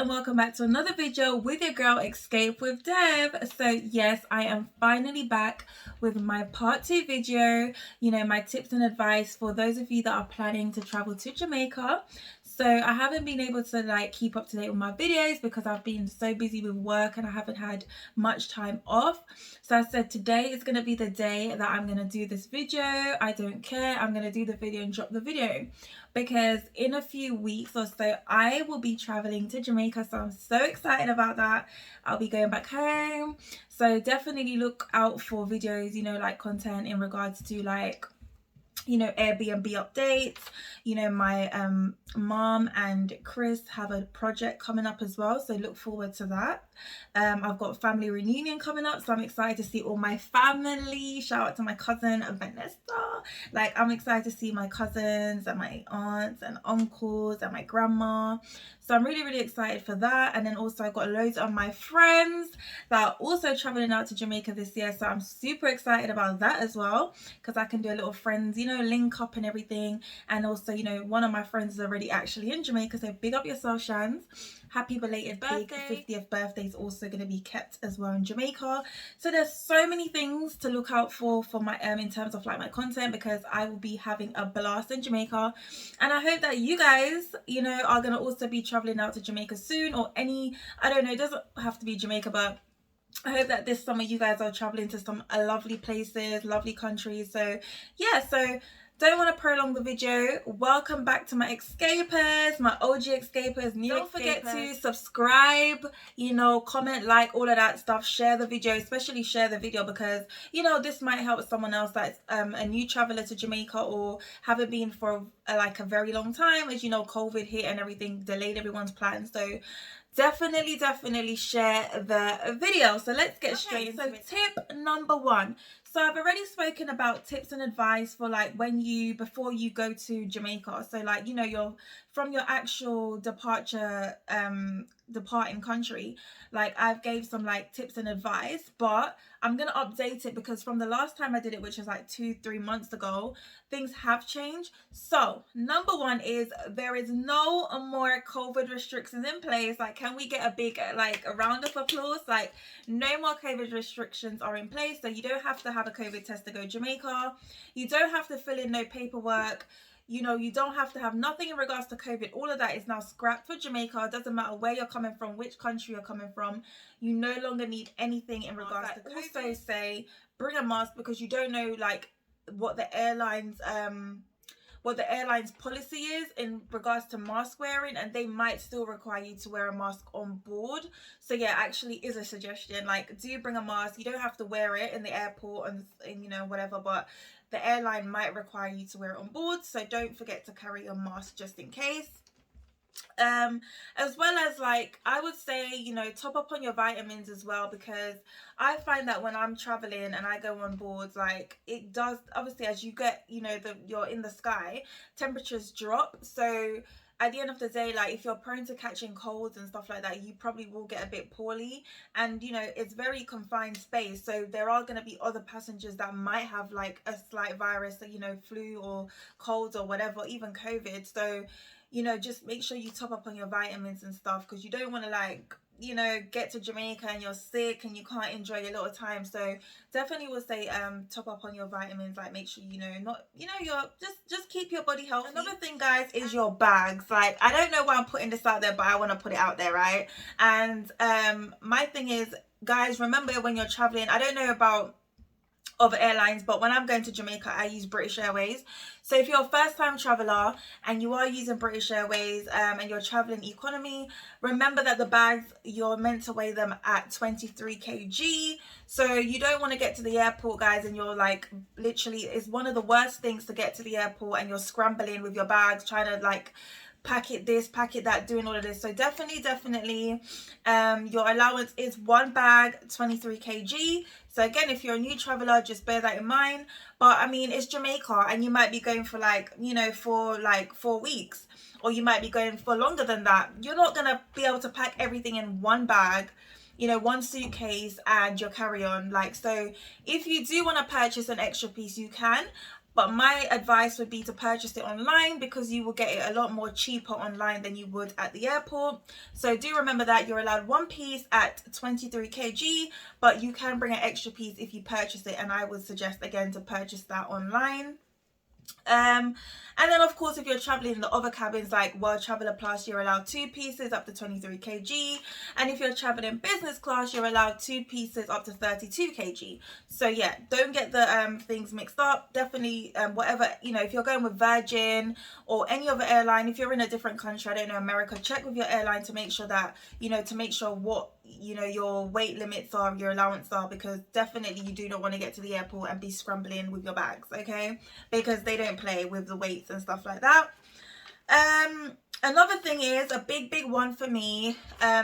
and welcome back to another video with your girl Escape with Dev. So yes, I am finally back with my part 2 video, my tips and advice for those of you that are planning to travel to Jamaica. So I haven't been able to keep up to date with my videos because I've been so busy with work and I haven't had much time off. So I said today is going to be the day that I'm going to do this video. I don't care. I'm going to do the video and drop the video because in a few weeks or so I will be traveling to Jamaica. So I'm so excited about that. I'll be going back home. So definitely look out for videos, like content in regards to Airbnb updates. My mom and Chris have a project coming up as well, so look forward to that. I've got family reunion coming up, so I'm excited to see all my family. Shout out to my cousin Vanessa. I'm excited to see my cousins and my aunts and uncles and my grandma. So I'm really excited for that. And then also I've got loads of my friends that are also traveling out to Jamaica this year, so I'm super excited about that as well because I can do a little friends link up and everything. And also one of my friends is already actually in Jamaica, so big up yourself, Shans. Happy belated birthday. 50th birthday is also going to be kept as well in Jamaica. So there's so many things to look out for my in terms of my content, because I will be having a blast in Jamaica. And I hope that you guys are going to also be traveling out to Jamaica soon, or I don't know, it doesn't have to be Jamaica, but I hope that this summer you guys are traveling to some lovely places, lovely countries. So yeah, so don't want to prolong the video. Welcome back to my escapers, my OG escapers, new Don't forget to subscribe, comment, like, all of that stuff. Share the video, especially share the video, because this might help someone else that's a new traveler to Jamaica or haven't been for a very long time. As COVID hit and everything delayed everyone's plans. So definitely share the video. So let's get straight into it. Tip number 1. So I've already spoken about tips and advice for before you go to Jamaica. So you're from your actual departing country. I've gave some tips and advice, but I'm gonna update it because from the last time I did it, which was 2-3 months ago, things have changed. So number 1 is there is no more COVID restrictions in place. Can we get a big a round of applause? No more COVID restrictions are in place, so you don't have to have a COVID test to go to Jamaica. You don't have to fill in no paperwork. You don't have to have nothing in regards to COVID. All of that is now scrapped for Jamaica. It doesn't matter where you're coming from, which country you're coming from. You no longer need anything in regards to COVID. Also say bring a mask, because you don't know what the airlines policy is in regards to mask wearing, and they might still require you to wear a mask on board. So yeah, actually is a suggestion. Do bring a mask. You don't have to wear it in the airport and whatever, but the airline might require you to wear it on board, so don't forget to carry your mask just in case. As well as I would say top up on your vitamins as well, because I find that when I'm traveling and I go on board, it does, obviously as you get you're in the sky, temperatures drop, so at the end of the day, if you're prone to catching colds and stuff like that, you probably will get a bit poorly. And it's very confined space, so there are going to be other passengers that might have a slight virus, flu or colds or whatever, even COVID. So just make sure you top up on your vitamins and stuff, because you don't want to get to Jamaica and you're sick and you can't enjoy your little time. So definitely will say top up on your vitamins. Make sure you're just keep your body healthy. Another thing, guys, is your bags. I don't know why I'm putting this out there, but I want to put it out there, right? And my thing is, guys, remember when you're traveling, I don't know about other airlines, but when I'm going to Jamaica, I use British Airways. So if you're a first time traveler and you are using British Airways and you're traveling economy, remember that the bags, you're meant to weigh them at 23 kg. So you don't want to get to the airport, guys, and you're literally, it's one of the worst things to get to the airport and you're scrambling with your bags, trying to pack it this, pack it that, doing all of this. So definitely your allowance is 1 bag, 23 kg. So again, if you're a new traveler, just bear that in mind. But I mean, it's Jamaica and you might be going for for 4 weeks, or you might be going for longer than that. You're not gonna be able to pack everything in 1 bag, 1 suitcase and your carry-on. So if you do want to purchase an extra piece, you can. but my advice would be to purchase it online because you will get it a lot more cheaper online than you would at the airport. So do remember that you're allowed one piece at 23 kg, but you can bring an extra piece if you purchase it, and I would suggest again to purchase that online. And then of course if you're traveling in the other cabins like World Traveller Plus, you're allowed 2 pieces up to 23 kg, and if you're traveling business class, you're allowed 2 pieces up to 32 kg. So yeah, don't get the things mixed up. Definitely whatever, you know, if you're going with Virgin or any other airline, if you're in a different country, I don't know, America, check with your airline to make sure that, you know, to make sure what, you know, your weight limits are, your allowance are, because definitely you do not want to get to the airport and be scrambling with your bags, okay, because they don't play with the weights and stuff like that. Another thing is a big one for me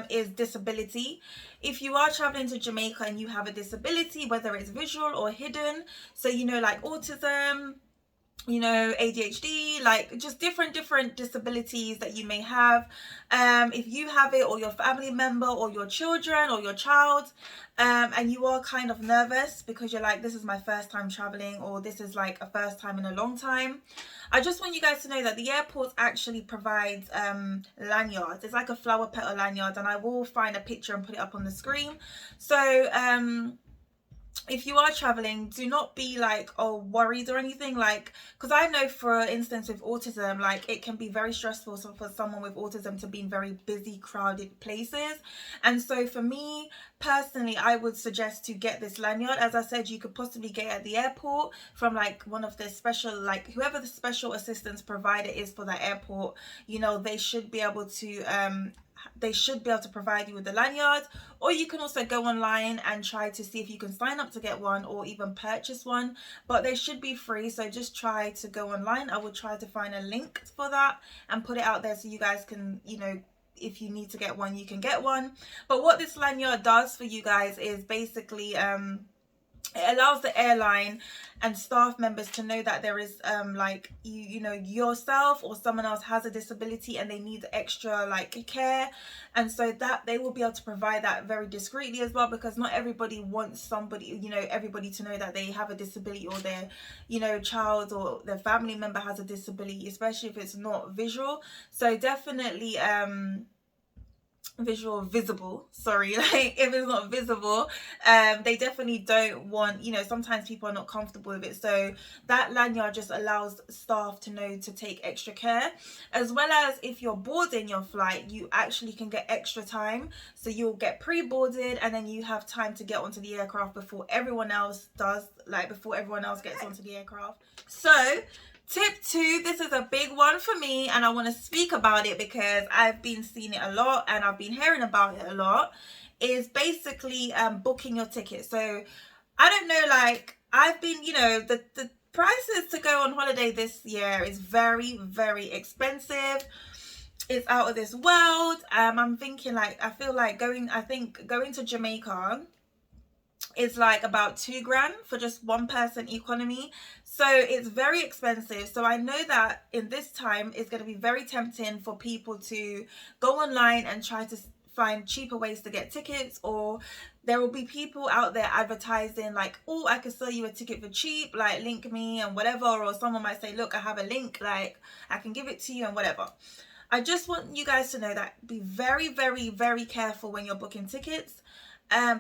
is disability. If you are traveling to Jamaica and you have a disability, whether it's visual or hidden, so you know, like autism, you know, ADHD, like just different disabilities that you may have, if you have it, or your family member or your children or your child, and you are kind of nervous because you're like, this is my first time traveling, or this is like a first time in a long time, I just want you guys to know that the airport actually provides lanyards. It's like a flower petal lanyard, and I will find a picture and put it up on the screen. So if you are traveling, do not be like, oh, worried or anything, like, because I know, for instance, with autism, like it can be very stressful for someone with autism to be in very busy, crowded places. And so for me personally, I would suggest to get this lanyard. As I said, you could possibly get it at the airport from like one of the special, like whoever the special assistance provider is for that airport, you know, they should be able to provide you with the lanyard. Or you can also go online and try to see if you can sign up to get one or even purchase one, but they should be free. So just try to go online. I will try to find a link for that and put it out there so you guys can, you know, if you need to get one, you can get one. But what this lanyard does for you guys is basically it allows the airline and staff members to know that there is like you know, yourself or someone else has a disability and they need extra like care, and so that they will be able to provide that very discreetly as well, because not everybody wants somebody, you know, everybody to know that they have a disability, or their, you know, child or their family member has a disability, especially if it's not visual. So definitely visible, sorry, like if it's not visible, they definitely don't want, you know, sometimes people are not comfortable with it. So that lanyard just allows staff to know to take extra care, as well as if you're boarding your flight, you actually can get extra time. So you'll get pre-boarded and then you have time to get onto the aircraft before everyone else does, like before everyone else gets onto the aircraft. So tip 2, this is a big one for me and I want to speak about it because I've been seeing it a lot and I've been hearing about it a lot, is basically booking your ticket. So I don't know, like I've been, you know, the prices to go on holiday this year is very expensive. It's out of this world. I'm thinking, like, I feel like going to Jamaica is like about $2,000 for just one person economy. So it's very expensive. So I know that in this time it's going to be very tempting for people to go online and try to find cheaper ways to get tickets, or there will be people out there advertising like, oh, I can sell you a ticket for cheap, like link me and whatever, or someone might say, look, I have a link, like I can give it to you and whatever. I just want you guys to know that be very careful when you're booking tickets.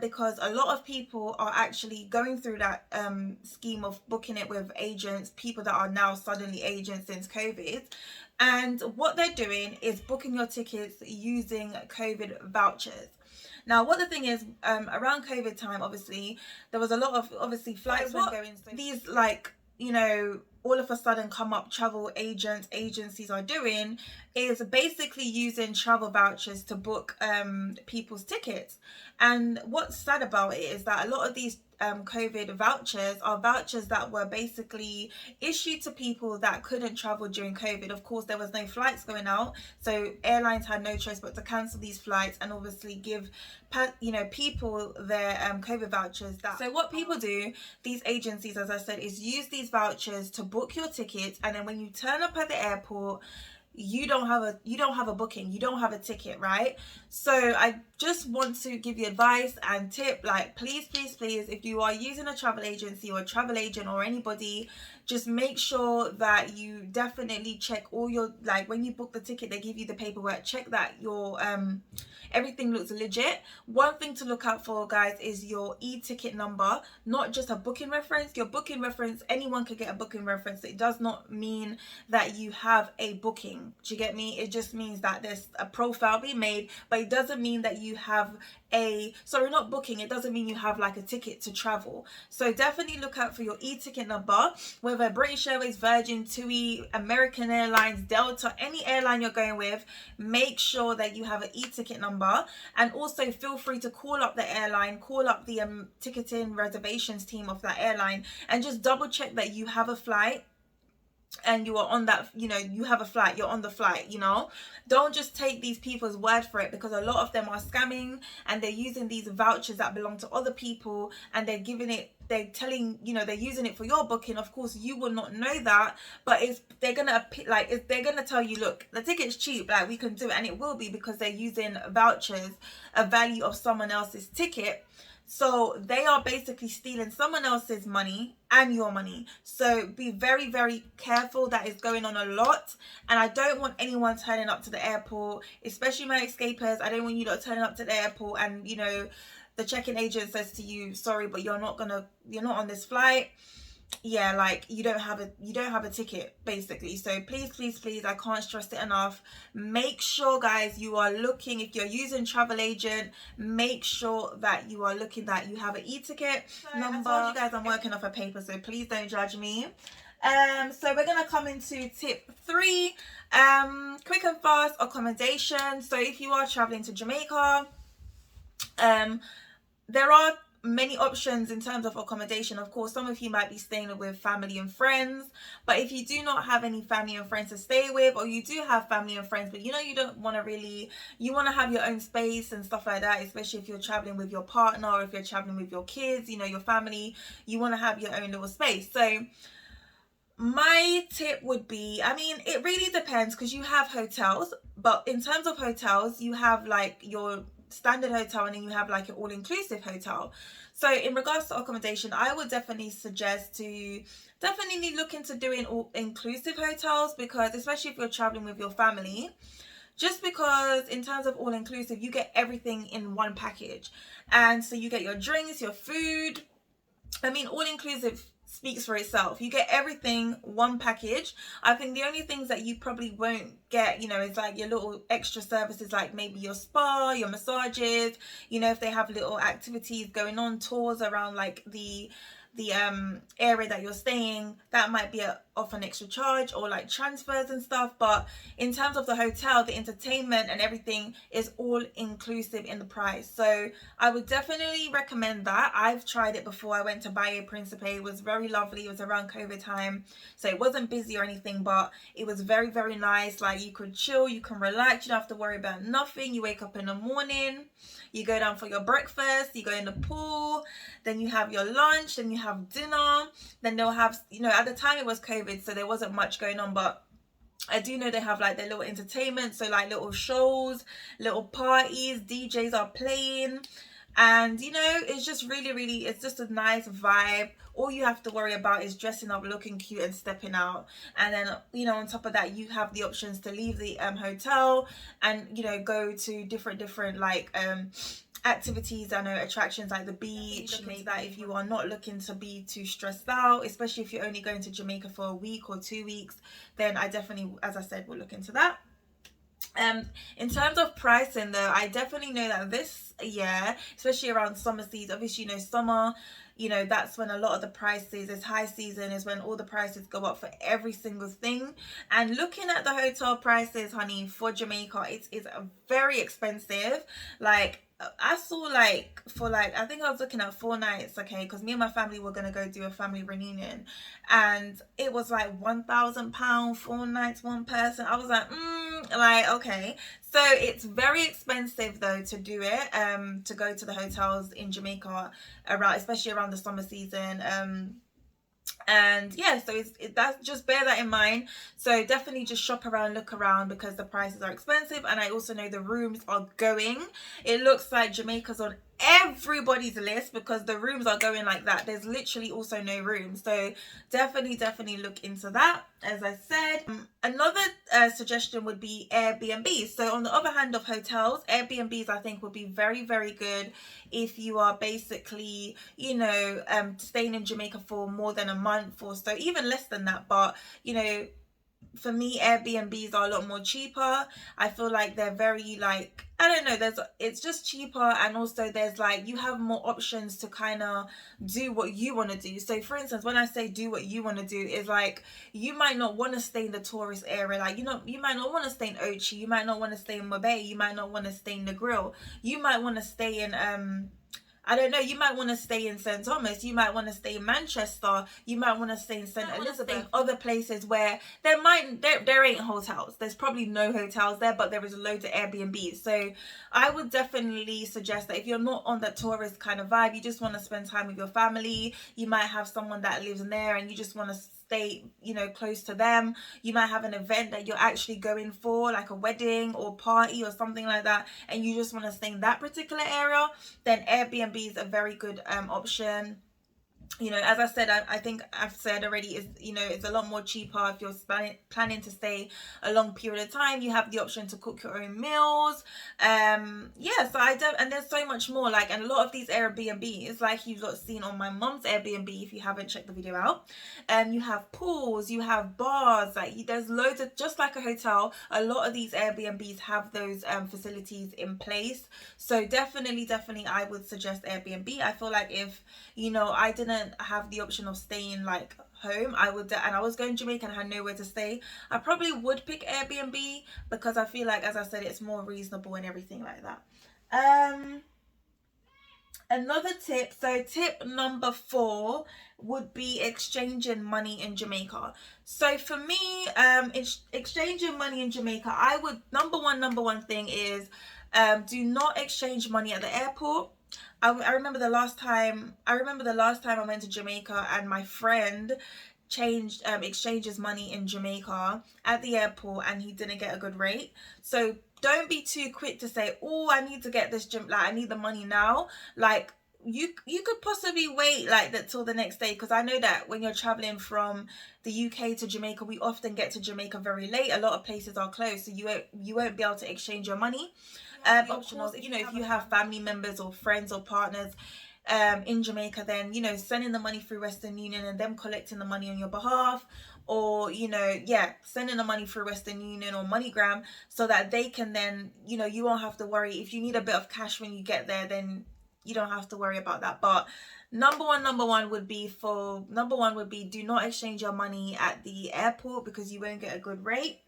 Because a lot of people are actually going through that scheme of booking it with agents, people that are now suddenly agents since COVID. And what they're doing is booking your tickets using COVID vouchers. Now, what the thing is, around COVID time, obviously, there was a lot of, obviously, flights were going. So these, like, you know, all of a sudden come up travel agencies are doing is basically using travel vouchers to book people's tickets. And what's sad about it is that a lot of these COVID vouchers are vouchers that were basically issued to people that couldn't travel during COVID. Of course, there was no flights going out, so airlines had no choice but to cancel these flights and obviously give, you know, people their COVID vouchers. So what people do, these agencies, as I said, is use these vouchers to book your tickets, and then when you turn up at the airport, you don't have a booking, you don't have a ticket, right? So I just want to give you advice and tip, like please, if you are using a travel agency or a travel agent or anybody, just make sure that you definitely check all your, like when you book the ticket, they give you the paperwork, check that your everything looks legit. One thing to look out for, guys, is your e-ticket number, not just a booking reference. Your booking reference, anyone can get a booking reference. It does not mean that you have a booking. Do you get me? It just means that there's a profile being made, but it doesn't mean that you have a, sorry, not booking, it doesn't mean you have like a ticket to travel. So definitely look out for your e-ticket number, whether British Airways, Virgin, TUI, American Airlines, Delta, any airline you're going with, make sure that you have an e-ticket number. And also feel free to call up the airline, call up the ticketing reservations team of that airline, and just double check that you have a flight and you are on that, you know, you have a flight, you're on the flight. You know, don't just take these people's word for it, because a lot of them are scamming and they're using these vouchers that belong to other people, and they're giving it, they're telling, you know, they're using it for your booking. Of course you will not know that, but they're gonna tell you, look, the ticket's cheap, like we can do it, and it will be, because they're using vouchers, a value of someone else's ticket. So they are basically stealing someone else's money and your money. So be very, very careful. That is going on a lot. And I don't want anyone turning up to the airport, especially my escapers. I don't want you lot turning up to the airport and, you know, the check-in agent says to you, sorry, but you're not on this flight. Yeah, like you don't have a ticket, basically. So please, I can't stress it enough. Make sure, guys, you are looking, if you're using travel agent, make sure that you are looking, that you have an e-ticket number. I told you guys I'm working off a paper, so please don't judge me. So we're gonna come into tip 3, quick and fast accommodation. So if you are traveling to Jamaica, there are many options in terms of accommodation. Of course, some of you might be staying with family and friends, but if you do not have any family and friends to stay with, or you do have family and friends, but you know, you don't want to really, you want to have your own space and stuff like that, especially if you're traveling with your partner, or if you're traveling with your kids, you know, your family, you want to have your own little space. So my tip would be, I mean, it really depends, because you have hotels, but in terms of hotels, you have like your standard hotel, and then you have like an all-inclusive hotel. So in regards to accommodation, I would definitely suggest to definitely look into doing all-inclusive hotels, because especially if you're traveling with your family, just because in terms of all-inclusive, you get everything in one package. And so you get your drinks, your food. I mean, all-inclusive speaks for itself. You get everything, one package. I think the only things that you probably won't get, you know, is like your little extra services, like maybe your spa, your massages, you know, if they have little activities going on, tours around like the area that you're staying, that might be off an extra charge, or like transfers and stuff. But in terms of the hotel, the entertainment and everything is all inclusive in the price. So I would definitely recommend that. I've tried it before. I went to Bahia Principe. It was very lovely. It was around COVID time, so it wasn't busy or anything, but it was very, very nice. Like you could chill, you can relax, you don't have to worry about nothing. You wake up in the morning, you go down for your breakfast, you go in the pool, then you have your lunch, then you have dinner, then they'll have, you know, at the time it was COVID, so there wasn't much going on, but I do know they have like their little entertainment, so like little shows, little parties, DJs are playing, and you know, it's just really, it's just a nice vibe. All you have to worry about is dressing up, looking cute and stepping out. And then, you know, on top of that, you have the options to leave the hotel and, you know, go to different like activities, I know, attractions like the beach. Make that if you are not looking to be too stressed out, especially if you're only going to Jamaica for a week or 2 weeks, then I definitely, as I said, will look into that. In terms of pricing though, I definitely know that this year, especially around summer season, obviously, you know, summer, you know, that's when a lot of the prices, is high season, is when all the prices go up for every single thing. And looking at the hotel prices, honey, for Jamaica, it is very expensive. Like I saw like for like, I think I was looking at 4 nights, okay, because me and my family were gonna go do a family reunion, and it was like £1,000, 4 nights, one person. I was like okay. So it's very expensive though to do it, to go to the hotels in Jamaica around, especially around the summer season. And yeah, so that's, just bear that in mind. So definitely just shop around, look around, because the prices are expensive. And I also know the rooms are going. It looks like Jamaica's on everybody's list because the rooms are going like that. There's literally also no rooms, so definitely look into that. As I said, another suggestion would be Airbnb. So on the other hand of hotels, Airbnbs I think would be very good if you are basically, you know, staying in Jamaica for more than a month or so, even less than that. But you know, for me, Airbnbs are a lot more cheaper. I feel like they're very, like, I don't know, it's just cheaper, and also there's like, you have more options to kind of do what you want to do. So for instance, when I say do what you want to do, is like, you might not want to stay in the tourist area. Like, you know, you might not want to stay in Ochi, you might not want to stay in Mobay, you might not want to stay in the Grill, you might want to stay in I don't know, you might want to stay in St. Thomas, you might want to stay in Manchester, you might want to stay in St. Elizabeth, other places where there ain't hotels. There's probably no hotels there, but there is loads of Airbnbs. So I would definitely suggest that if you're not on that tourist kind of vibe, you just want to spend time with your family, you might have someone that lives in there and you just want to stay, you know, close to them. You might have an event that you're actually going for, like a wedding or party or something like that, and you just want to stay in that particular area, then Airbnb is a very good option. You know, as I said, I think I've said already, is, you know, it's a lot more cheaper if you're planning to stay a long period of time. You have the option to cook your own meals. Yeah, so and there's so much more. Like, and a lot of these Airbnbs, like you've got seen on my mom's Airbnb, if you haven't checked the video out, you have pools, you have bars, like there's loads of, just like a hotel, a lot of these Airbnbs have those facilities in place. So definitely I would suggest Airbnb. I feel like if, you know, I didn't have the option of staying like home, I was going to Jamaica and I had nowhere to stay, I probably would pick Airbnb, because I feel like, as I said, it's more reasonable and everything like that. Another tip, so tip number 4 would be exchanging money in Jamaica. So for me, exchanging money in Jamaica, I would, number one thing is, do not exchange money at the airport. I remember the last time I went to Jamaica and my friend exchanges money in Jamaica at the airport and he didn't get a good rate. So don't be too quick to say, oh, I need to get this like, I need the money now. Like, you could possibly wait like that till the next day, because I know that when you're traveling from the UK to Jamaica, we often get to Jamaica very late. A lot of places are closed, so you won't be able to exchange your money. Optional, you know, if you have family members or friends or partners in Jamaica, then, you know, sending the money through Western Union and them collecting the money on your behalf, or, you know, yeah, sending the money through Western Union or MoneyGram, so that they can then, you know, you won't have to worry. If you need a bit of cash when you get there, then you don't have to worry about that. But number one would be do not exchange your money at the airport, because you won't get a good rate.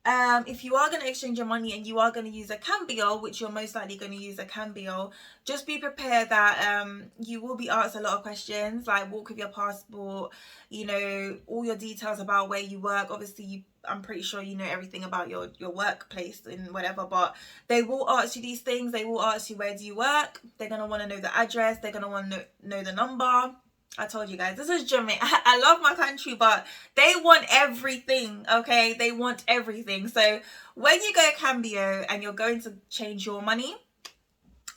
If you are going to exchange your money and you are going to use a cambio, which you're most likely going to use a cambio, just be prepared that you will be asked a lot of questions, like walk with your passport, you know, all your details about where you work. Obviously, I'm pretty sure you know everything about your workplace and whatever, but they will ask you these things. They will ask you, where do you work? They're going to want to know the address. They're going to want to know the number. I told you guys, this is Jamaica. I love my country, but they want everything, okay? They want everything. So when you go cambio and you're going to change your money,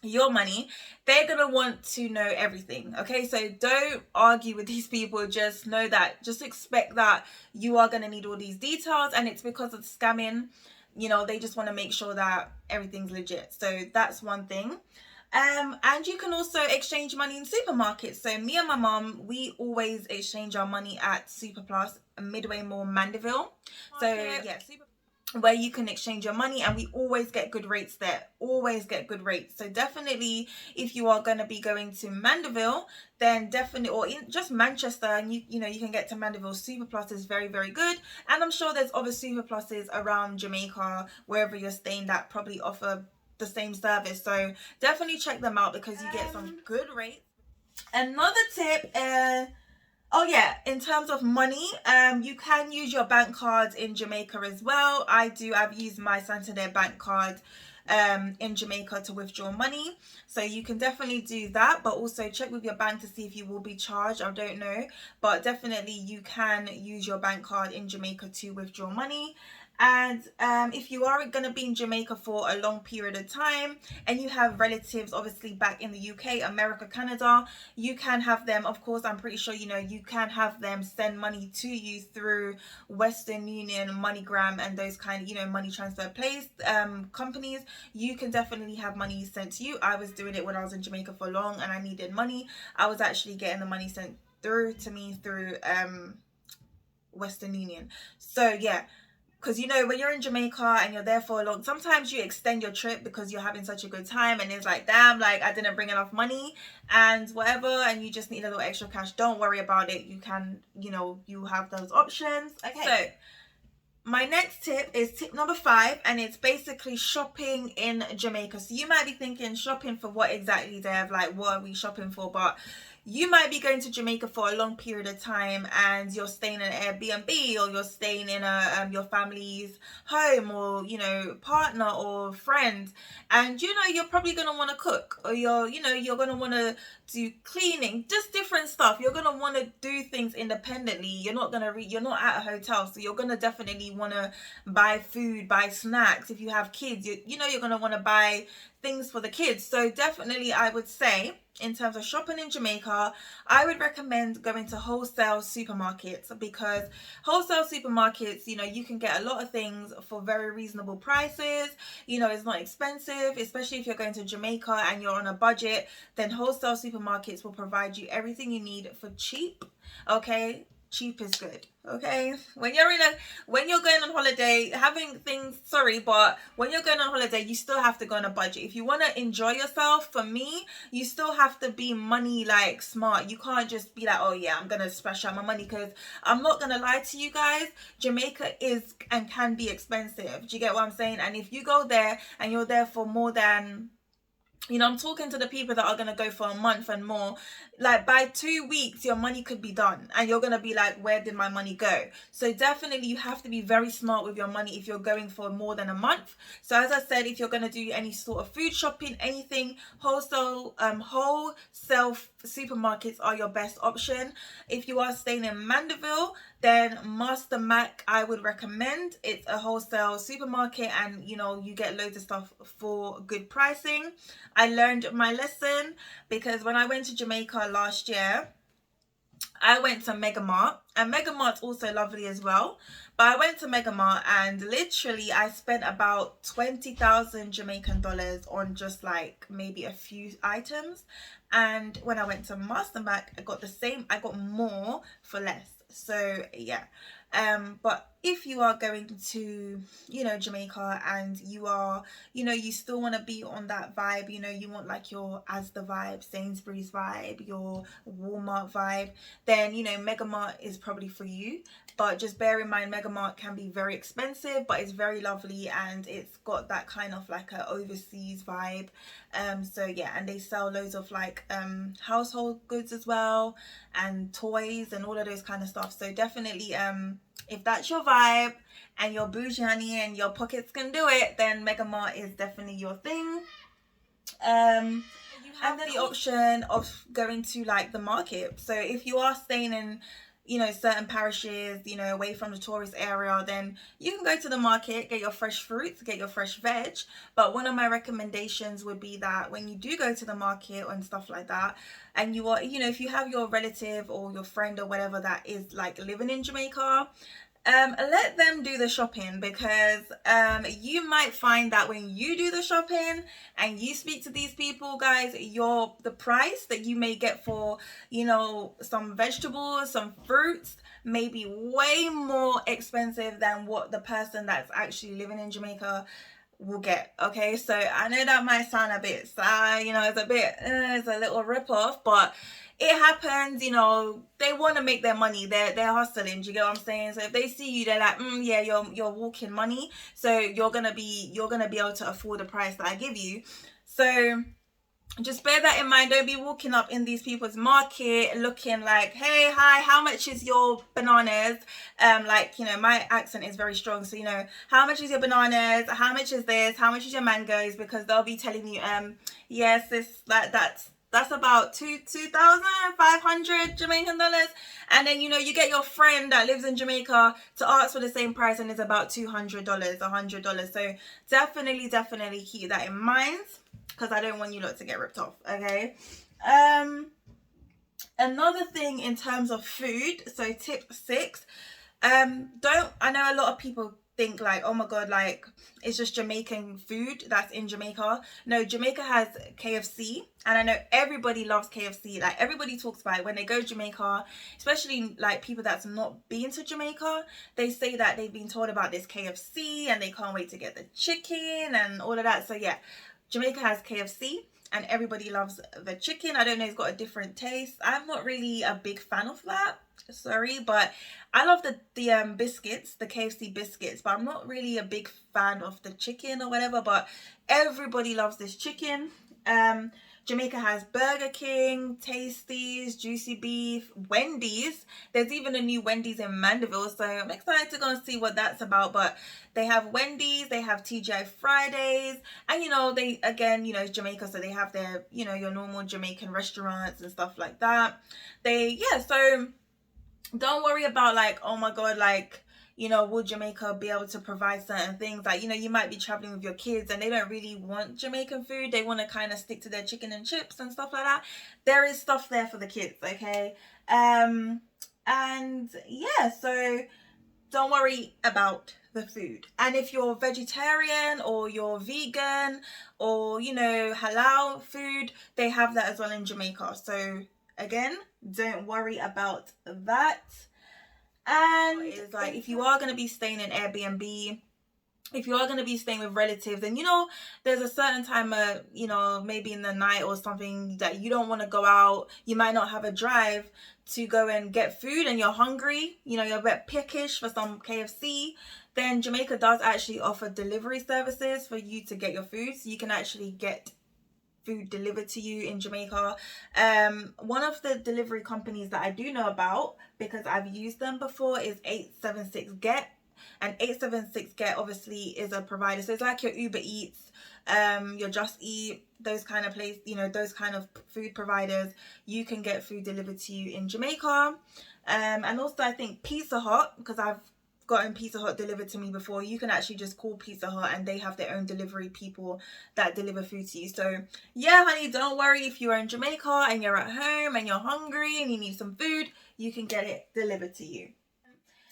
they're going to want to know everything, okay? So don't argue with these people. Just know that, just expect that you are going to need all these details, and it's because of scamming. You know, they just want to make sure that everything's legit. So that's one thing. And you can also exchange money in supermarkets. So me and my mom, we always exchange our money at Superplus, Midway Mall, Mandeville. So yeah, where you can exchange your money, and we always get good rates there. Always get good rates. So definitely, if you are going to be going to Mandeville, then definitely, or in just Manchester, and you know, you can get to Mandeville. Superplus is very good, and I'm sure there's other Superpluses around Jamaica, wherever you're staying, that probably offer the same service. So definitely check them out, because you get some good rates. Another tip, oh yeah, in terms of money, you can use your bank cards in Jamaica as well. I've used my Santander bank card in Jamaica to withdraw money, so you can definitely do that, but also check with your bank to see if you will be charged. I don't know, but definitely you can use your bank card in Jamaica to withdraw money. And if you are going to be in Jamaica for a long period of time and you have relatives obviously back in the UK, America, Canada, you can have them, of course, I'm pretty sure you know, you can have them send money to you through Western Union, MoneyGram, and those kind of, you know, money transfer place companies. You can definitely have money sent to you. I was doing it when I was in Jamaica for long and I needed money. I was actually getting the money sent through to me through Western Union. So yeah, because you know, when you're in Jamaica and you're there for a long, sometimes you extend your trip because you're having such a good time and it's like, damn, like I didn't bring enough money and whatever, and you just need a little extra cash. Don't worry about it. You can, you know, you have those options. Okay, so my next tip is tip number 5, and it's basically shopping in Jamaica. So you might be thinking, shopping for what exactly, Dev? Like, what are we shopping for? But you might be going to Jamaica for a long period of time and you're staying in an Airbnb, or you're staying in a your family's home, or you know, partner or friend, and you know, you're probably going to want to cook, or you're going to want to do cleaning, just different stuff. You're going to want to do things independently. You're not going to you're not at a hotel, so you're going to definitely want to buy food, buy snacks. If you have kids, you know, you're going to want to buy things for the kids. So definitely I would say, in terms of shopping in Jamaica, I would recommend going to wholesale supermarkets, because wholesale supermarkets, you know, you can get a lot of things for very reasonable prices. You know, it's not expensive, especially if you're going to Jamaica and you're on a budget. Then wholesale supermarkets will provide you everything you need for cheap. Okay, cheap is good. Okay, when you're going on holiday, having things, sorry, but when you're going on holiday, you still have to go on a budget. If you want to enjoy yourself, for me, you still have to be money like smart. You can't just be like, oh yeah, I'm gonna splash out my money, because I'm not gonna lie to you guys, Jamaica is and can be expensive. Do you get what I'm saying? And if you go there and you're there for more than, you know, I'm talking to the people that are going to go for a month and more, like by 2 weeks, your money could be done and you're going to be like, where did my money go? So definitely you have to be very smart with your money if you're going for more than a month. So as I said, if you're going to do any sort of food shopping, anything, wholesale supermarkets are your best option. If you are staying in Mandeville, then Master Mac, I would recommend. It's a wholesale supermarket and, you know, you get loads of stuff for good pricing. I learned my lesson, because when I went to Jamaica last year, I went to Megamart, and Megamart's also lovely as well. But I went to Megamart and literally I spent about 20,000 Jamaican dollars on just like maybe a few items. And when I went to Master Mac, I got the same, I got more for less. So yeah, but if you are going to, you know, Jamaica and you are, you know, you still want to be on that vibe, you know, you want like your Asda vibe, Sainsbury's vibe, your Walmart vibe, then, you know, Megamart is probably for you. But just bear in mind, Megamart can be very expensive, but it's very lovely and it's got that kind of like a overseas vibe. So yeah, and they sell loads of like household goods as well, and toys and all of those kind of stuff. So definitely if that's your vibe and you're bougie honey and your pockets can do it, then Megamart is definitely your thing. You have the option of going to like the market. So if you are staying in, you know, certain parishes, you know, away from the tourist area, then you can go to the market, get your fresh fruits, get your fresh veg. But one of my recommendations would be that when you do go to the market and stuff like that, and you are, you know, if you have your relative or your friend or whatever that is like living in Jamaica, let them do the shopping, because you might find that when you do the shopping and you speak to these people, guys, the price that you may get for, you know, some vegetables, some fruits, may be way more expensive than what the person that's actually living in Jamaica will get. Okay, so I know that might sound a bit sad, you know, it's a little rip-off, but it happens, you know, they want to make their money, they're hustling, do you get what I'm saying? So if they see you, they're like, yeah, you're walking money, so you're gonna be able to afford the price that I give you. So just bear that in mind. Don't be walking up in these people's market looking like, hey, hi, how much is your bananas? Like, you know, my accent is very strong, so, you know, how much is your bananas? How much is this? How much is your mangoes? Because they'll be telling you, yes, that's That's about 2,500 Jamaican dollars. And then, you know, you get your friend that lives in Jamaica to ask for the same price, and it's about $200, $100. So definitely keep that in mind, because I don't want you lot to get ripped off, okay? Another thing in terms of food, so tip 6, I know a lot of people think like, oh my god, like it's just Jamaican food that's in Jamaica. No, Jamaica has KFC, and I know everybody loves KFC. Like everybody talks about it when they go to Jamaica, especially like people that's not been to Jamaica. They say that they've been told about this KFC and they can't wait to get the chicken and all of that. So yeah, Jamaica has KFC and everybody loves the chicken. I don't know, it's got a different taste. I'm not really a big fan of that, sorry, but I love the biscuits, the KFC biscuits, but I'm not really a big fan of the chicken or whatever. But everybody loves this chicken. Jamaica has Burger King, Tasties, Juicy Beef, Wendy's. There's even a new Wendy's in Mandeville, so I'm excited to go and see what that's about. But they have Wendy's, they have TGI Fridays, and you know, they, again, you know, it's Jamaica, so they have their, you know, your normal Jamaican restaurants and stuff like that. So don't worry about like, oh my god, like, you know, will Jamaica be able to provide certain things? Like, you know, you might be traveling with your kids and they don't really want Jamaican food. They want to kind of stick to their chicken and chips and stuff like that. There is stuff there for the kids, okay? And yeah, so don't worry about the food. And if you're vegetarian or you're vegan or, you know, halal food, they have that as well in Jamaica. So again, don't worry about that. And it's like, if you are going to be staying in Airbnb, if you are going to be staying with relatives, and you know, there's a certain time, you know, maybe in the night or something that you don't want to go out, you might not have a drive to go and get food and you're hungry, you know, you're a bit pickish for some KFC, then Jamaica does actually offer delivery services for you to get your food. So you can actually get food delivered to you in Jamaica. One of the delivery companies that I do know about, because I've used them before, is 876 Get. And 876 Get obviously is a provider, so it's like your Uber Eats, your Just Eat, those kind of place, you know, those kind of food providers. You can get food delivered to you in Jamaica. And also I think Pizza Hut, because I've gotten Pizza Hut delivered to me before, you can actually just call Pizza Hut and they have their own delivery people that deliver food to you. So yeah, honey, don't worry. If you are in Jamaica and you're at home and you're hungry and you need some food, you can get it delivered to you.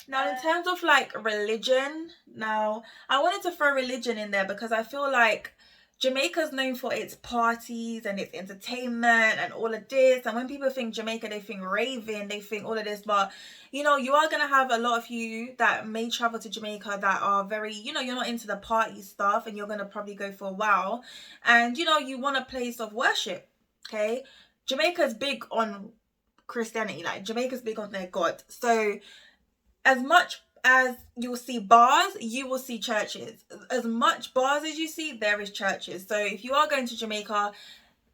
Now, in terms of like religion, now I wanted to throw religion in there because I feel like Jamaica's known for its parties and its entertainment and all of this. And when people think Jamaica, they think raving, they think all of this. But, you know, you are going to have a lot of you that may travel to Jamaica that are very, you know, you're not into the party stuff and you're going to probably go for a while. And, you know, you want a place of worship, okay? Jamaica's big on Christianity. Like, Jamaica's big on their God. So as much as you'll see bars, you will see churches. As much bars as you see, there is churches. So if you are going to Jamaica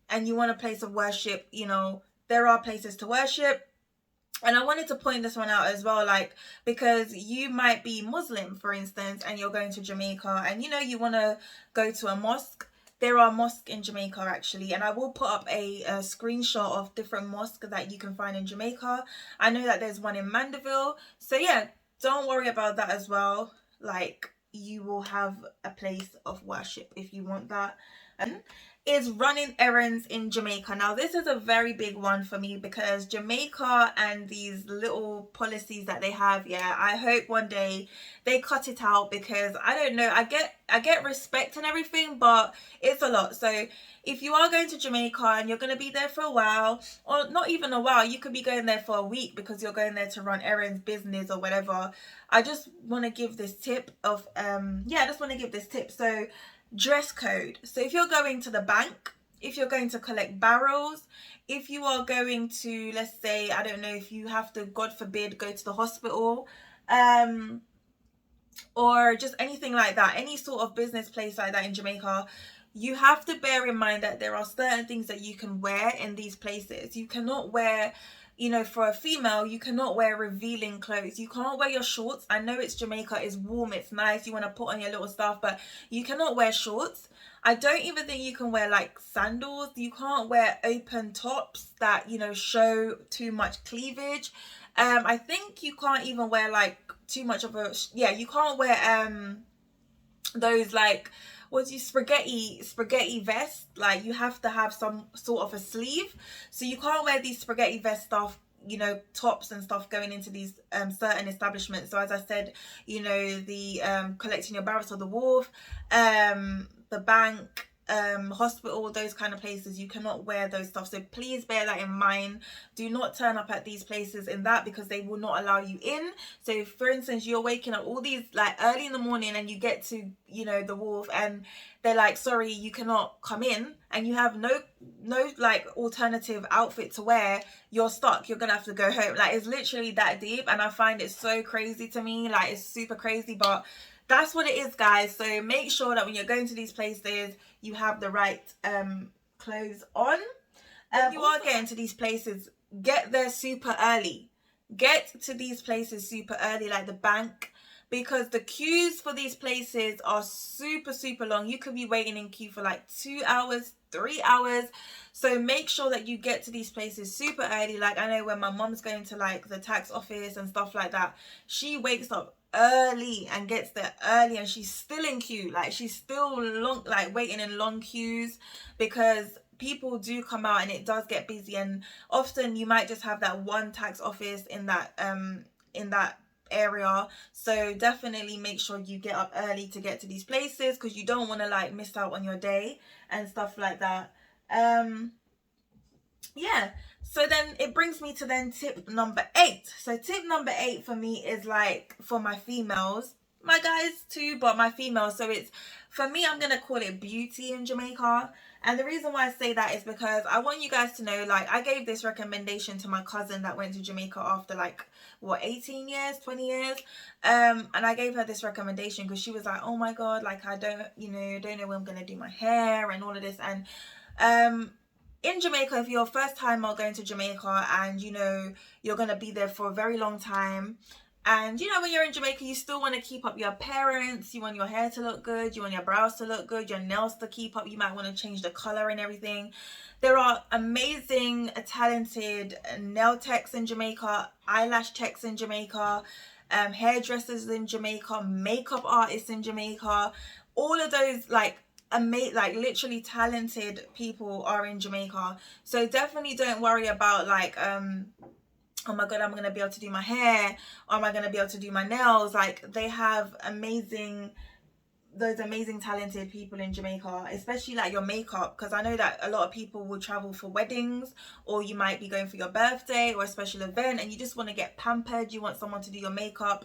and you want a place of worship, you know, there are places to worship. And I wanted to point this one out as well, like, because you might be Muslim, for instance, and you're going to Jamaica and, you know, you want to go to a mosque. There are mosques in Jamaica, actually, and I will put up a screenshot of different mosques that you can find in Jamaica. I know that there's one in Mandeville. So yeah, don't worry about that as well. Like, you will have a place of worship if you want that. Is running errands in Jamaica. Now, this is a very big one for me because Jamaica and these little policies that they have, yeah, I hope one day they cut it out, because I don't know, I get respect and everything, but it's a lot. So if you are going to Jamaica and you're going to be there for a while, or not even a while, you could be going there for a week because you're going there to run errands, business or whatever. I just want to give this tip of so dress code. So if you're going to the bank, if you're going to collect barrels, if you are going to, let's say, I don't know, if you have to, God forbid, go to the hospital, or just anything like that, any sort of business place like that in Jamaica, you have to bear in mind that there are certain things that you can wear in these places. You cannot wear, you know, for a female, you cannot wear revealing clothes. You can't wear your shorts. I know it's Jamaica, it's warm, it's nice, you want to put on your little stuff, but you cannot wear shorts. I don't even think you can wear like sandals. You can't wear open tops that, you know, show too much cleavage. I think you can't even wear like too much of a, yeah, you can't wear those like, what's you, spaghetti vest. Like you have to have some sort of a sleeve, so you can't wear these spaghetti vest stuff, you know, tops and stuff going into these certain establishments. So as I said, you know, the collecting your barrels or the wharf, the bank, hospital, those kind of places, you cannot wear those stuff. So please bear that in mind. Do not turn up at these places in that, because they will not allow you in. So if, for instance, you're waking up all these like early in the morning and you get to, you know, the wharf, and they're like, sorry, you cannot come in, and you have no like alternative outfit to wear, you're stuck, you're gonna have to go home. Like, it's literally that deep, and I find it so crazy to me. Like, it's super crazy, but that's what it is, guys. So make sure that when you're going to these places, you have the right clothes on. When you are getting to these places, get there super early. Get to these places super early, like the bank, because the queues for these places are super long. You could be waiting in queue for like 2 hours, 3 hours. So make sure that you get to these places super early. Like, I know when my mom's going to like the tax office and stuff like that, she wakes up early and gets there early, and she's still in queue. Like, she's still long, like waiting in long queues, because people do come out and it does get busy, and often you might just have that one tax office in that area. So definitely make sure you get up early to get to these places, because you don't want to like miss out on your day and stuff like that. Yeah, so then it brings me to then tip number 8. So tip number 8 for me is like for my females, my guys too, but my females. So it's, for me, I'm gonna call it beauty in Jamaica. And the reason why I say that is because I want you guys to know, like, I gave this recommendation to my cousin that went to Jamaica after like, what, 18 years, 20 years, and I gave her this recommendation because she was like, oh my god, like, I don't know where I'm gonna do my hair and all of this. And in Jamaica, if you're a first timer going to Jamaica and you know you're gonna be there for a very long time, and you know, when you're in Jamaica, you still want to keep up your appearance, you want your hair to look good, you want your brows to look good, your nails to keep up, you might want to change the color and everything. There are amazing, talented nail techs in Jamaica, eyelash techs in Jamaica, hairdressers in Jamaica, makeup artists in Jamaica. All of those like literally talented people are in Jamaica. So definitely don't worry about like oh my god, I'm gonna be able to do my hair, or am I gonna be able to do my nails? Like, they have those amazing talented people in Jamaica, especially like your makeup, because I know that a lot of people will travel for weddings, or you might be going for your birthday or a special event and you just want to get pampered, you want someone to do your makeup.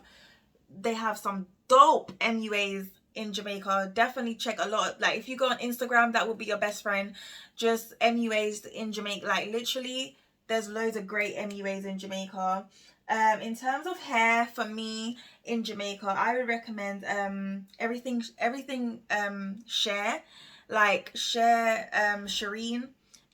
They have some dope MUAs in Jamaica. Definitely check a lot. Like, if you go on Instagram, that will be your best friend. Just MUAs in Jamaica. Like, literally, there's loads of great MUAs in Jamaica. In terms of hair, for me in Jamaica, I would recommend everything Cher, like Cher Shireen,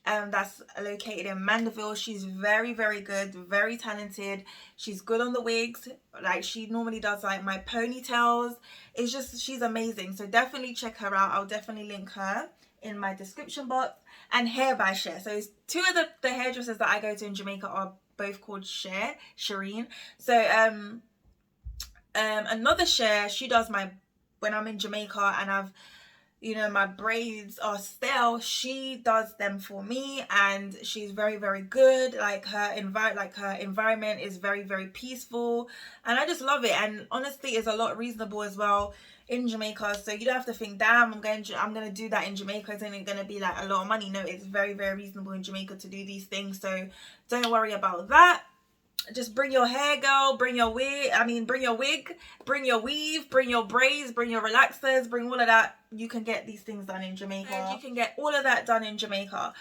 that's located in Mandeville. She's very good, very talented. She's good on the wigs. Like, she normally does like my ponytails. It's just, she's amazing. So definitely check her out. I'll definitely link her in my description box. And Hair by Cher. So two of the hairdressers that I go to in Jamaica are both called Cher, Shireen. So another Cher, she does my, when I'm in Jamaica and I've, you know, my braids are stale, she does them for me, and she's very good. Like, her environment is very peaceful, and I just love it. And honestly, it's a lot reasonable as well in Jamaica, so you don't have to think, damn, I'm gonna do that in Jamaica, it's only gonna be like a lot of money. No, it's very reasonable in Jamaica to do these things, so don't worry about that. Just bring your hair, girl, bring your wig, bring your wig, bring your weave, bring your braids, bring your relaxers, bring all of that. You can get these things done in Jamaica, and you can get all of that done in Jamaica.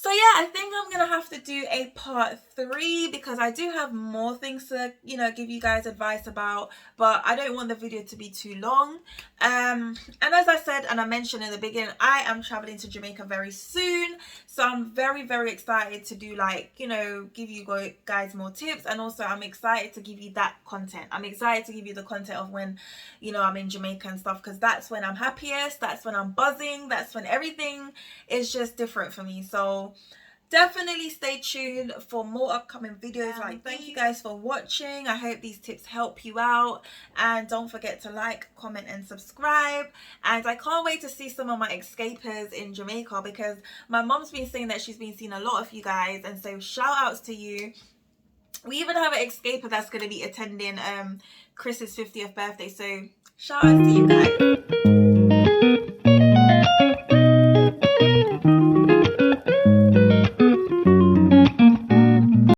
So yeah, I think I'm gonna have to do a part 3 because I do have more things to, give you guys advice about, but I don't want the video to be too long. And as I said and I mentioned in the beginning, I am traveling to Jamaica very soon, so I'm very, very excited to do, like, give you guys more tips, and also I'm excited to give you that content. I'm excited to give you the content of when, I'm in Jamaica and stuff, because that's when I'm happiest, that's when I'm buzzing, that's when everything is just different for me. So definitely stay tuned for more upcoming videos like these. Thank you guys for watching. I hope these tips help you out, and don't forget to like, comment and subscribe. And I can't wait to see some of my escapers in Jamaica, because my mom's been saying that she's been seeing a lot of you guys, and so shout outs to you. We even have an escaper that's going to be attending Chris's 50th birthday, so shout outs to you guys.